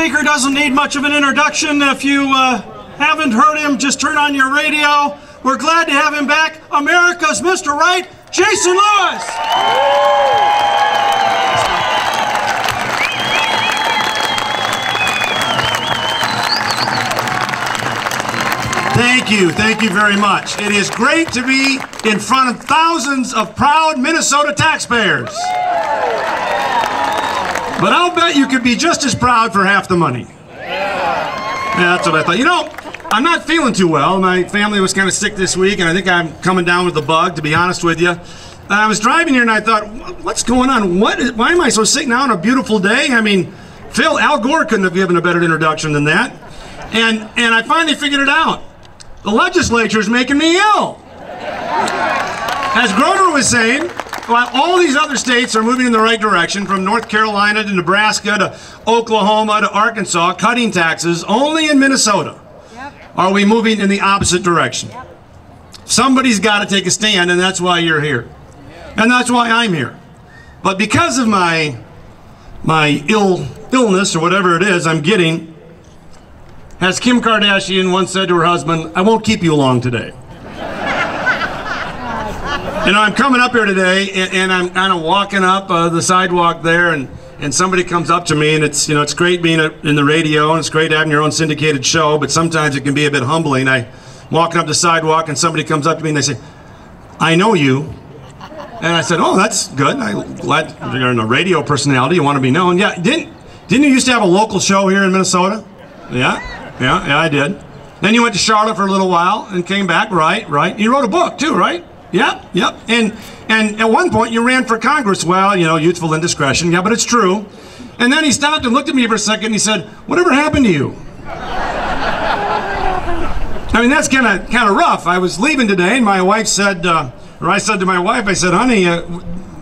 speaker doesn't need much of an introduction. If you haven't heard him, just turn on your radio. We're glad to have him back. America's Mr. Right, Jason Lewis. Thank you very much. It is great to be in front of thousands of proud Minnesota taxpayers. But I'll bet you could be just as proud for half the money. Yeah, that's what I thought. You know, I'm not feeling too well. My family was kind of sick this week, and I think I'm coming down with the bug, to be honest with you. I was driving here, and I thought, what's going on? Why am I so sick now on a beautiful day? I mean, Al Gore couldn't have given a better introduction than that. And I finally figured it out. The legislature is making me ill. As Grover was saying, while all these other states are moving in the right direction, from North Carolina to Nebraska to Oklahoma to Arkansas, cutting taxes, only in Minnesota are we moving in the opposite direction. Somebody's got to take a stand, and that's why you're here. And that's why I'm here. But because of my illness, or whatever it is I'm getting, as Kim Kardashian once said to her husband, I won't keep you long today. You know, I'm coming up here today, and I'm kind of walking up the sidewalk there, and somebody comes up to me, and it's, you know, it's great being in the radio, and it's great having your own syndicated show, but sometimes it can be a bit humbling. I'm walking up the sidewalk, and somebody comes up to me, and they say, I know you. And I said, oh, that's good. I'm glad you're a radio personality. You want to be known. Yeah, didn't you used to have a local show here in Minnesota? Yeah, I did. Then you went to Charlotte for a little while and came back, right. You wrote a book, too, right? Yep. And at one point you ran for Congress. Well, you know, youthful indiscretion. Yeah, but it's true. And then he stopped and looked at me for a second and he said, whatever happened to you? I mean, that's kind of rough. I was leaving today and my wife said, I said to my wife, I said, honey,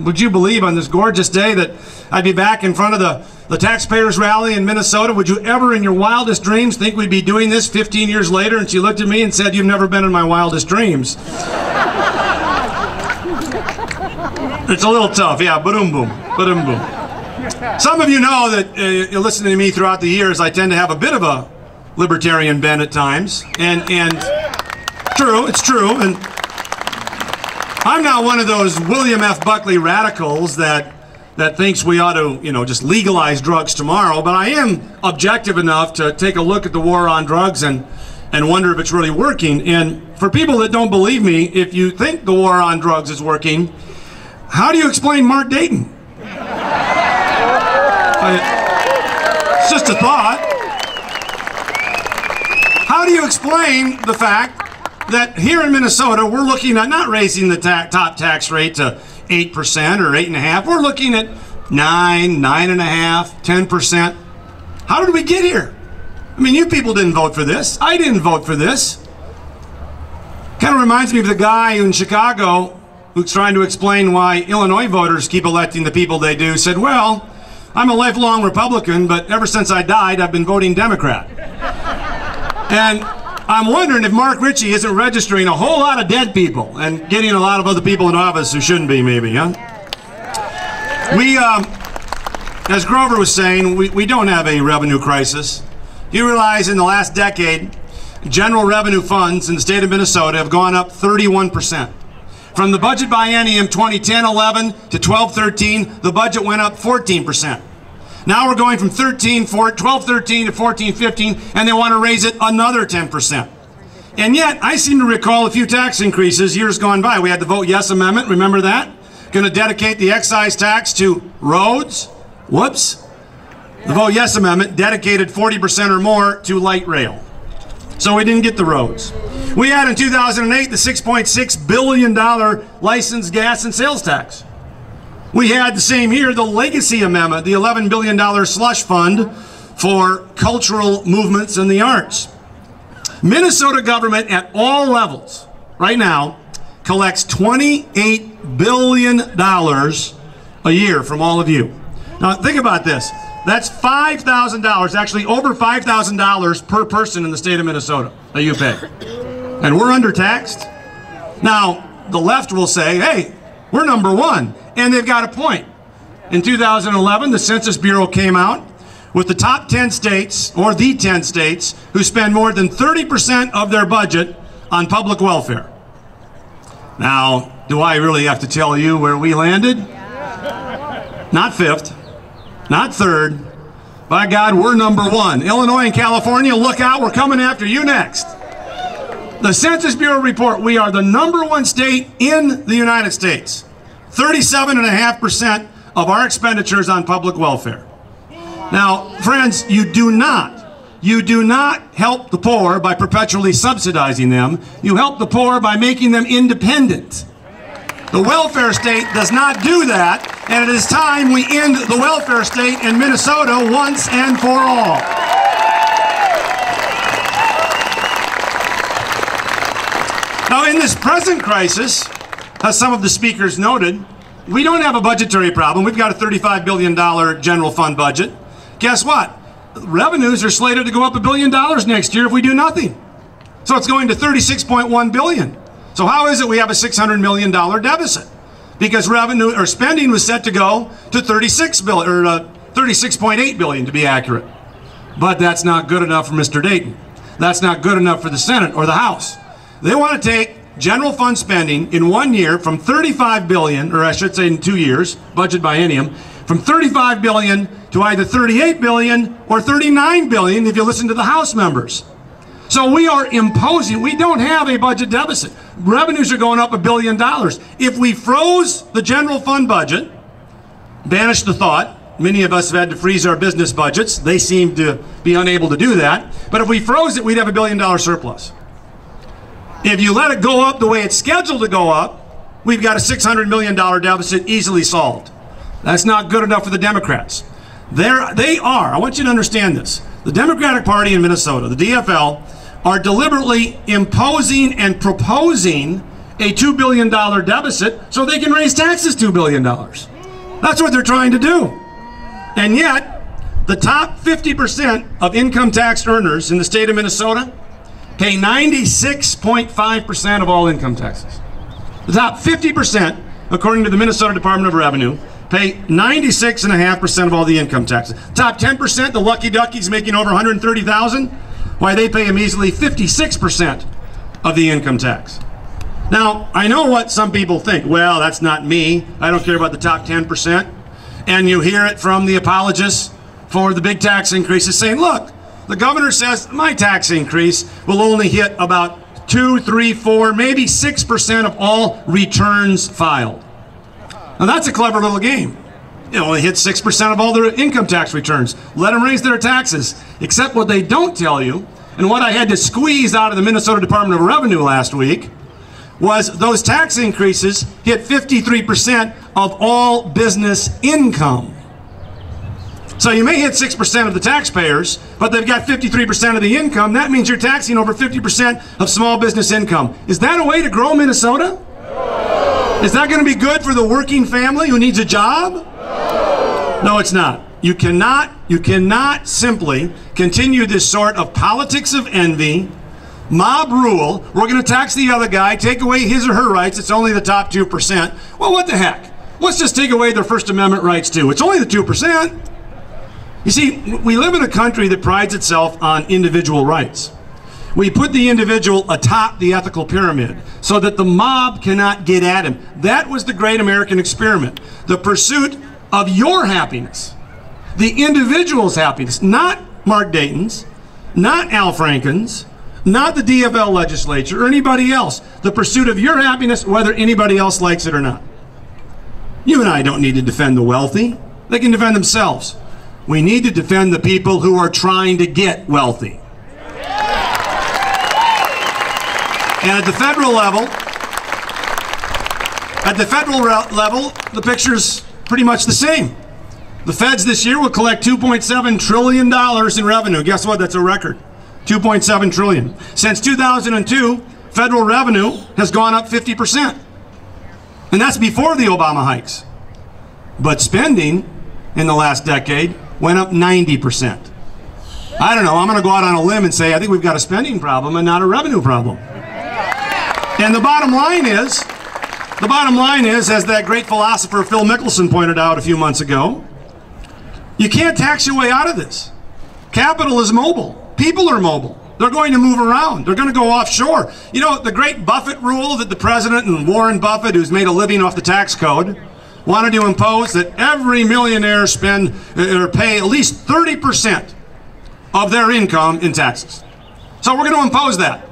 would you believe on this gorgeous day that I'd be back in front of the Taxpayers Rally in Minnesota? Would you ever in your wildest dreams think we'd be doing this 15 years later? And she looked at me and said, you've never been in my wildest dreams. It's a little tough, yeah, ba-doom boom, ba-doom boom. Some of you know that you listen to me throughout the years, I tend to have a bit of a libertarian bent at times, and it's true, and I'm not one of those William F. Buckley radicals that thinks we ought to, you know, just legalize drugs tomorrow, but I am objective enough to take a look at the war on drugs and wonder if it's really working. And for people that don't believe me, if you think the war on drugs is working, how do you explain Mark Dayton? It's just a thought. How do you explain the fact that here in Minnesota we're looking at not raising the top tax rate to 8% or 8.5%, we're looking at 9, 9.5%, 10%. How did we get here? I mean, you people didn't vote for this. I didn't vote for this. Kind of reminds me of the guy in Chicago who's trying to explain why Illinois voters keep electing the people they do, said, well, I'm a lifelong Republican, but ever since I died, I've been voting Democrat. And I'm wondering if Mark Ritchie isn't registering a whole lot of dead people and getting a lot of other people in office who shouldn't be, maybe, huh? We, as Grover was saying, we don't have a revenue crisis. You realize in the last decade, general revenue funds in the state of Minnesota have gone up 31%. From the budget biennium 2010-11 to 12-13, the budget went up 14%. Now we're going from 12-13 to 14-15, and they want to raise it another 10%. And yet, I seem to recall a few tax increases years gone by. We had the Vote Yes amendment, remember that? Going to dedicate the excise tax to roads. Whoops. The Vote Yes amendment dedicated 40% or more to light rail. So we didn't get the roads. We had in 2008 the $6.6 billion licensed gas and sales tax. We had the same year the Legacy Amendment, the $11 billion slush fund for cultural movements and the arts. Minnesota government at all levels right now collects $28 billion a year from all of you. Now think about this. That's $5,000, actually over $5,000 per person in the state of Minnesota that you pay. And we're undertaxed. Now, the left will say, hey, we're number one. And they've got a point. In 2011, the Census Bureau came out with the top 10 states, or the 10 states, who spend more than 30% of their budget on public welfare. Now, do I really have to tell you where we landed? Not fifth, not third. By God, we're number one. Illinois and California, look out, we're coming after you next. The Census Bureau report, we are the number one state in the United States. 37.5% of our expenditures on public welfare. Now, friends, you do not help the poor by perpetually subsidizing them. You help the poor by making them independent. The welfare state does not do that, and it is time we end the welfare state in Minnesota once and for all. Now, in this present crisis, as some of the speakers noted, we don't have a budgetary problem. We've got a $35 billion general fund budget. Guess what? Revenues are slated to go up $1 billion next year if we do nothing. So it's going to $36.1 billion. So how is it we have a $600 million deficit? Because revenue or spending was set to go to $36.8 billion to be accurate. But that's not good enough for Mr. Dayton. That's not good enough for the Senate or the House. They want to take general fund spending in 1 year from $35 billion, or I should say in 2 years, budget biennium, from $35 billion to either $38 billion or $39 billion if you listen to the House members. So we are imposing, we don't have a budget deficit. Revenues are going up $1 billion. If we froze the general fund budget, banish the thought, many of us have had to freeze our business budgets. They seem to be unable to do that. But if we froze it, we'd have $1 billion surplus. If you let it go up the way it's scheduled to go up, we've got a $600 million deficit easily solved. That's not good enough for the Democrats. They are, I want you to understand this, the Democratic Party in Minnesota, the DFL, are deliberately imposing and proposing a $2 billion deficit so they can raise taxes $2 billion. That's what they're trying to do. And yet, the top 50% of income tax earners in the state of Minnesota pay 96.5% of all income taxes. The top 50%, according to the Minnesota Department of Revenue, pay 96.5% of all the income taxes. Top 10%, the lucky duckies making over $130,000, why they pay a measly 56% of the income tax. Now, I know what some people think. Well, that's not me. I don't care about the top 10%. And you hear it from the apologists for the big tax increases saying, look, the governor says my tax increase will only hit about 2, 3, 4, maybe 6% of all returns filed. Now that's a clever little game. It only hits 6% of all their income tax returns. Let them raise their taxes. Except what they don't tell you, and what I had to squeeze out of the Minnesota Department of Revenue last week, was those tax increases hit 53% of all business income. So you may hit 6% of the taxpayers, but they've got 53% of the income. That means you're taxing over 50% of small business income. Is that a way to grow Minnesota? No. Is that going to be good for the working family who needs a job? No, no, it's not. You cannot simply continue this sort of politics of envy, mob rule. We're going to tax the other guy, take away his or her rights. It's only the top 2%. Well, what the heck? Let's just take away their First Amendment rights too. It's only the 2%. You see, we live in a country that prides itself on individual rights. We put the individual atop the ethical pyramid so that the mob cannot get at him. That was the great American experiment. The pursuit of your happiness, the individual's happiness, not Mark Dayton's, not Al Franken's, not the DFL legislature or anybody else. The pursuit of your happiness, whether anybody else likes it or not. You and I don't need to defend the wealthy. They can defend themselves. We need to defend the people who are trying to get wealthy. And at the federal level, the picture's pretty much the same. The feds this year will collect $2.7 trillion in revenue. Guess what? That's a record. $2.7 trillion. Since 2002, federal revenue has gone up 50%. And that's before the Obama hikes. But spending in the last decade went up 90%. I don't know, I'm going to go out on a limb and say I think we've got a spending problem and not a revenue problem. And the bottom line is, as that great philosopher Phil Mickelson pointed out a few months ago, You can't tax your way out of this. Capital is mobile. People are mobile. They're going to move around. They're going to go offshore. You know, the great Buffett rule that the president and Warren Buffett, who's made a living off the tax code, wanted to impose that every millionaire spend or pay at least 30% of their income in taxes. So we're going to impose that.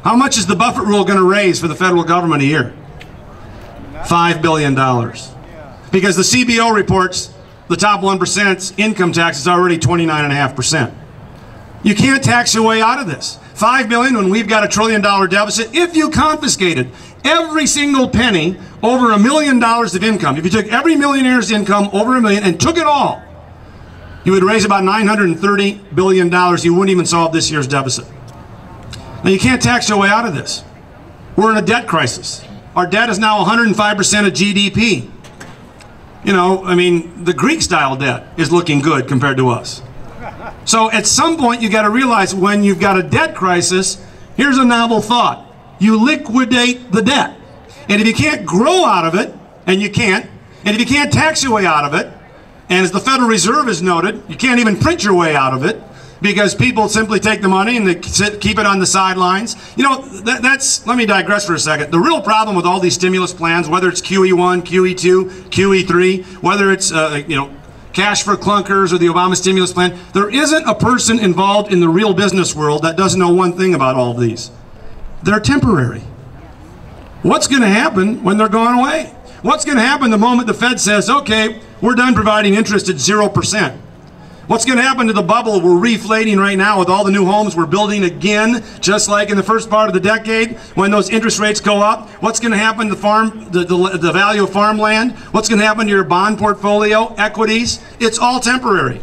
How much is the Buffett rule going to raise for the federal government a year? $5 billion. Because the CBO reports the top 1%'s income tax is already 29.5%. You can't tax your way out of this. $5 billion when we've got $1 trillion deficit. If you confiscated every single penny over $1 million of income, if you took every millionaire's income over $1 million and took it all, you would raise about $930 billion. You wouldn't even solve this year's deficit. Now, you can't tax your way out of this. We're in a debt crisis. Our debt is now 105% of GDP. You know, I mean, the Greek-style debt is looking good compared to us. So at some point, you got to realize when you've got a debt crisis, here's a novel thought. You liquidate the debt. And if you can't grow out of it, and you can't, and if you can't tax your way out of it, and as the Federal Reserve has noted, you can't even print your way out of it because people simply take the money and they keep it on the sidelines. You know, let me digress for a second. The real problem with all these stimulus plans, whether it's QE1, QE2, QE3, whether it's, you know, cash for clunkers or the Obama stimulus plan, there isn't a person involved in the real business world that doesn't know one thing about all of these. They're temporary. What's going to happen when they're gone away? What's going to happen the moment the Fed says, okay, we're done providing interest at 0%? What's going to happen to the bubble we're reflating right now with all the new homes we're building again, just like in the first part of the decade when those interest rates go up? What's going to happen to the value of farmland? What's going to happen to your bond portfolio, equities? It's all temporary.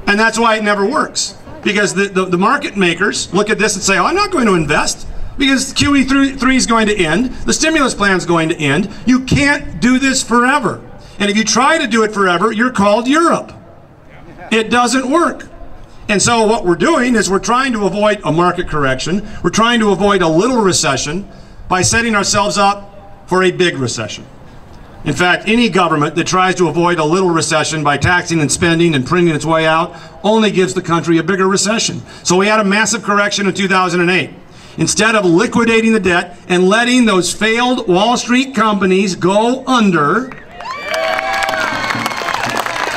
And that's why it never works. Because the market makers look at this and say, oh, I'm not going to invest because QE3 is going to end. The stimulus plan is going to end. You can't do this forever. And if you try to do it forever, you're called Europe. It doesn't work. And so what we're doing is we're trying to avoid a market correction. We're trying to avoid a little recession by setting ourselves up for a big recession. In fact, any government that tries to avoid a little recession by taxing and spending and printing its way out only gives the country a bigger recession. So we had a massive correction in 2008. Instead of liquidating the debt and letting those failed Wall Street companies go under,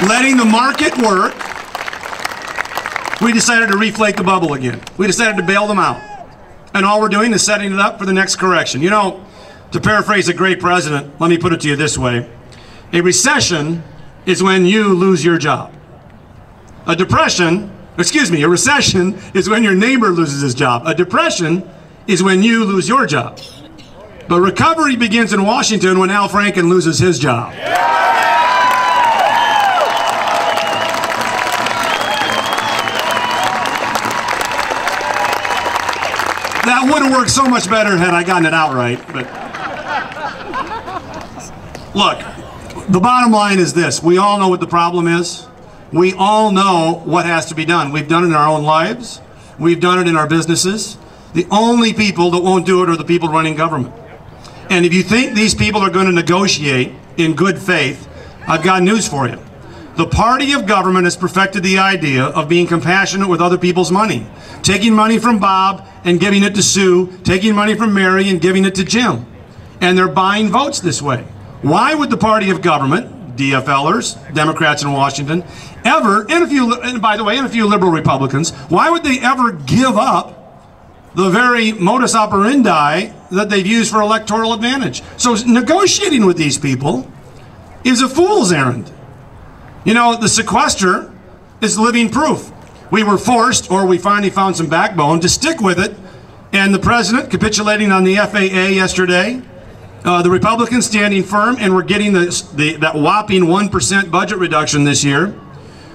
letting the market work, we decided to reflate the bubble again. We decided to bail them out. And all we're doing is setting it up for the next correction. You know, to paraphrase a great president, let me put it to you this way. A recession is when you lose your job. A recession is when your neighbor loses his job. A depression is when you lose your job. But recovery begins in Washington when Al Franken loses his job. That would have worked so much better had I gotten it out right. But look, the bottom line is this. We all know what the problem is. We all know what has to be done. We've done it in our own lives. We've done it in our businesses. The only people that won't do it are the people running government. And if you think these people are going to negotiate in good faith, I've got news for you. The party of government has perfected the idea of being compassionate with other people's money. Taking money from Bob and giving it to Sue, taking money from Mary and giving it to Jim. And they're buying votes this way. Why would the party of government, DFLers, Democrats in Washington, ever, and by the way, and a few liberal Republicans, why would they ever give up the very modus operandi that they've used for electoral advantage? So negotiating with these people is a fool's errand. You know, the sequester is living proof. We were forced, or we finally found some backbone, to stick with it. And the president capitulating on the FAA yesterday, the Republicans standing firm, and we're getting that whopping 1% budget reduction this year.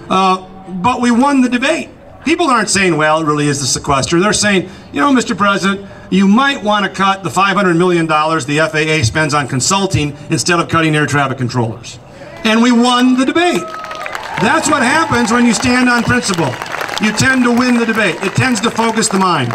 But we won the debate. People aren't saying, well, it really is the sequester. They're saying, you know, Mr. President, you might want to cut the $500 million the FAA spends on consulting instead of cutting air traffic controllers. And we won the debate. That's what happens when you stand on principle. You tend to win the debate. It tends to focus the mind.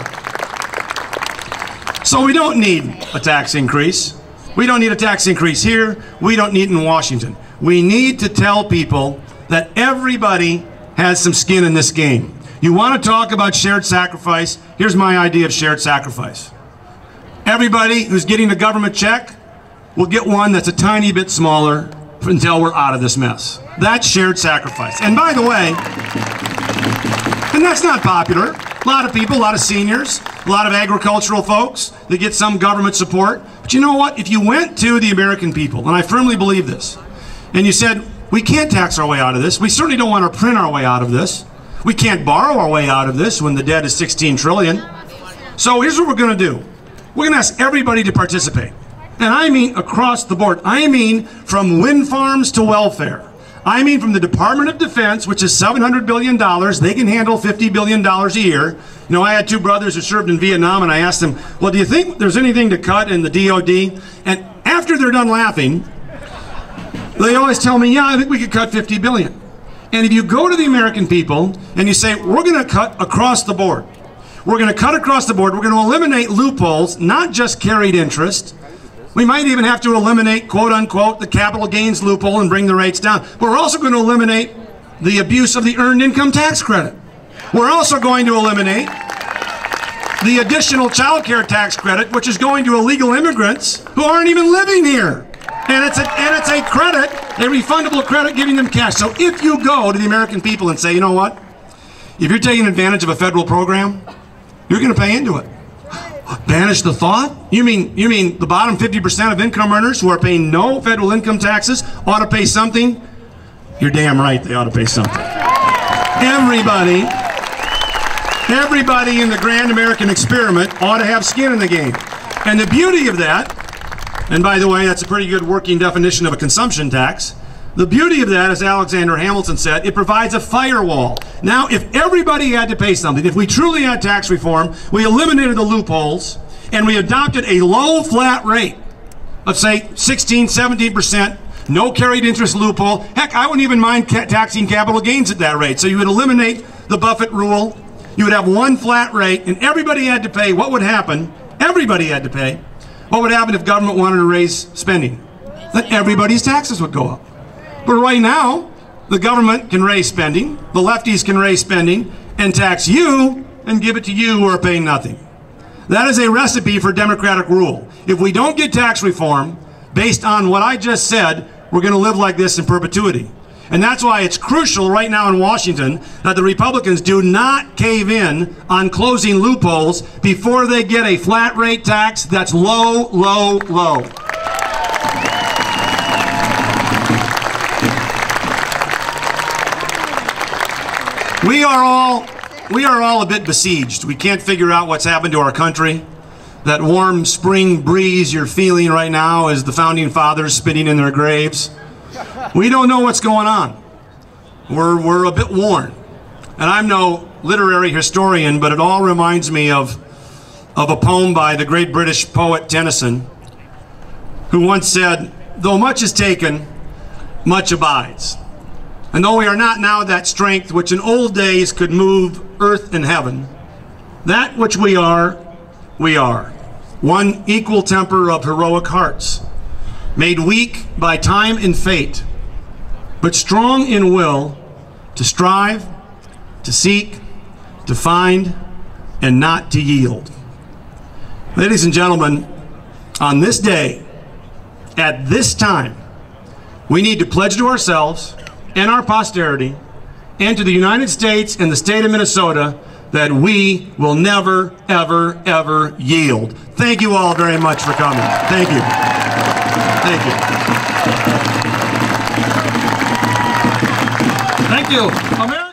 So we don't need a tax increase. We don't need a tax increase here. We don't need it in Washington. We need to tell people that everybody has some skin in this game. You want to talk about shared sacrifice? Here's my idea of shared sacrifice. Everybody who's getting a government check will get one that's a tiny bit smaller until we're out of this mess. That's shared sacrifice. And by the way, and that's not popular. A lot of people, a lot of seniors, a lot of agricultural folks, they get some government support. But you know what? If you went to the American people, and I firmly believe this, and you said, we can't tax our way out of this. We certainly don't want to print our way out of this. We can't borrow our way out of this when the debt is 16 trillion. So here's what we're going to do. We're going to ask everybody to participate. And I mean across the board. I mean from wind farms to welfare. I mean from the Department of Defense, which is $700 billion. They can handle $50 billion a year. You know, I had two brothers who served in Vietnam, and I asked them, well, do you think there's anything to cut in the DOD? And after they're done laughing, they always tell me, yeah, I think we could cut $50 billion. And if you go to the American people and you say, we're going to cut across the board. We're going to cut across the board. We're going to eliminate loopholes, not just carried interest. We might even have to eliminate, quote unquote, the capital gains loophole and bring the rates down. But we're also going to eliminate the abuse of the earned income tax credit. We're also going to eliminate the additional child care tax credit, which is going to illegal immigrants who aren't even living here. And it's a credit, a refundable credit, giving them cash. So if you go to the American people and say, you know what, if you're taking advantage of a federal program, you're going to pay into it. Banish the thought? You mean the bottom 50% of income earners who are paying no federal income taxes ought to pay something? You're damn right they ought to pay something. Everybody in the grand American experiment ought to have skin in the game. And the beauty of that, and by the way, that's a pretty good working definition of a consumption tax. The beauty of that, as Alexander Hamilton said, it provides a firewall. Now, if everybody had to pay something, if we truly had tax reform, we eliminated the loopholes, and we adopted a low flat rate of, say, 16, 17%, no carried interest loophole. Heck, I wouldn't even mind taxing capital gains at that rate. So you would eliminate the Buffett rule. You would have one flat rate, and everybody had to pay. What would happen? Everybody had to pay. What would happen if government wanted to raise spending? Then everybody's taxes would go up. But right now, the government can raise spending, the lefties can raise spending, and tax you and give it to you who are paying nothing. That is a recipe for democratic rule. If we don't get tax reform based on what I just said, we're going to live like this in perpetuity. And that's why it's crucial right now in Washington that the Republicans do not cave in on closing loopholes before they get a flat rate tax that's low, low, low. We are all a bit besieged. We can't figure out what's happened to our country. That warm spring breeze you're feeling right now is the founding fathers spitting in their graves. We don't know what's going on. We're a bit worn. And I'm no literary historian, but it all reminds me of a poem by the great British poet Tennyson, who once said, "Though much is taken, much abides. And though we are not now that strength which in old days could move earth and heaven, that which we are, one equal temper of heroic hearts, made weak by time and fate, but strong in will to strive, to seek, to find, and not to yield." Ladies and gentlemen, on this day, at this time, we need to pledge to ourselves and our posterity, and to the United States and the state of Minnesota, that we will never, ever, ever yield. Thank you all very much for coming. Thank you. Thank you. Thank you.